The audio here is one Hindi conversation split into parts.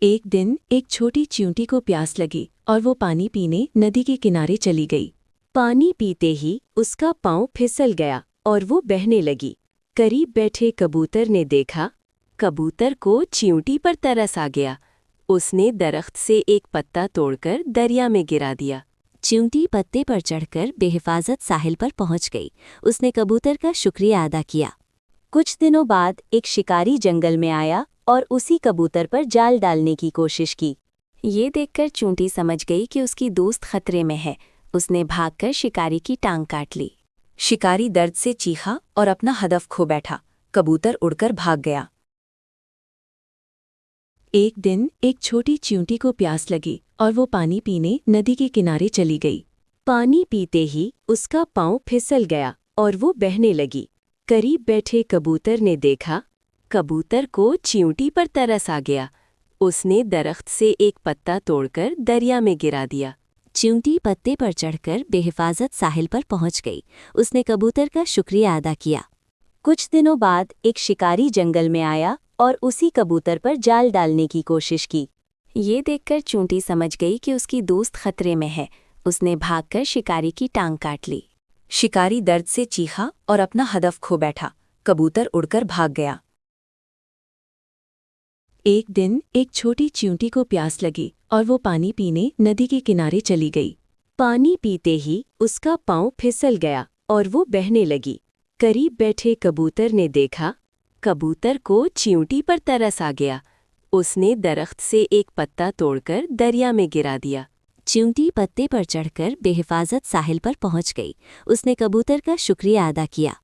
एक दिन एक छोटी चींटी को प्यास लगी और वो पानी पीने नदी के किनारे चली गई। पानी पीते ही उसका पाँव फिसल गया और वो बहने लगी। करीब बैठे कबूतर ने देखा। कबूतर को चींटी पर तरस आ गया। उसने दरख्त से एक पत्ता तोड़कर दरिया में गिरा दिया। चींटी पत्ते पर चढ़कर बेहिफाजत साहिल पर पहुंच गई। उसने कबूतर का शुक्रिया अदा किया। कुछ दिनों बाद एक शिकारी जंगल में आया और उसी कबूतर पर जाल डालने की कोशिश की। ये देखकर चींटी समझ गई कि उसकी दोस्त खतरे में है। उसने भागकर शिकारी की टांग काट ली। शिकारी दर्द से चीखा और अपना हदफ खो बैठा। कबूतर उड़कर भाग गया। एक दिन एक छोटी चींटी को प्यास लगी और वो पानी पीने नदी के किनारे चली गई। पानी पीते ही उसका पाँव फिसल गया और वो बहने लगी। करीब बैठे कबूतर ने देखा। कबूतर को चींटी पर तरस आ गया। उसने दरख्त से एक पत्ता तोड़कर दरिया में गिरा दिया। चींटी पत्ते पर चढ़कर बेहिफाजत साहिल पर पहुंच गई। उसने कबूतर का शुक्रिया अदा किया। कुछ दिनों बाद एक शिकारी जंगल में आया और उसी कबूतर पर जाल डालने की कोशिश की। ये देखकर चींटी समझ गई कि उसकी दोस्त खतरे में है। उसने भागकर शिकारी की टांग काट ली। शिकारी दर्द से चीखा और अपना हदफ खो बैठा। कबूतर उड़कर भाग गया। एक दिन एक छोटी चींटी को प्यास लगी और वो पानी पीने नदी के किनारे चली गई। पानी पीते ही उसका पाँव फिसल गया और वो बहने लगी। करीब बैठे कबूतर ने देखा। कबूतर को चींटी पर तरस आ गया। उसने दरख्त से एक पत्ता तोड़कर दरिया में गिरा दिया। चींटी पत्ते पर चढ़कर बेहिफाजत साहिल पर पहुंच गई। उसने कबूतर का शुक्रिया अदा किया।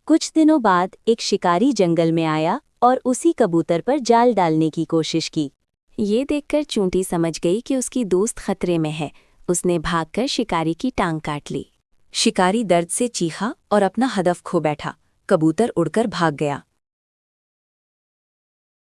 कुछ दिनों बाद एक शिकारी जंगल में आया और उसी कबूतर पर जाल डालने की कोशिश की। ये देखकर चींटी समझ गई कि उसकी दोस्त खतरे में है। उसने भागकर शिकारी की टांग काट ली। शिकारी दर्द से चीखा और अपना हदफ खो बैठा। कबूतर उड़कर भाग गया।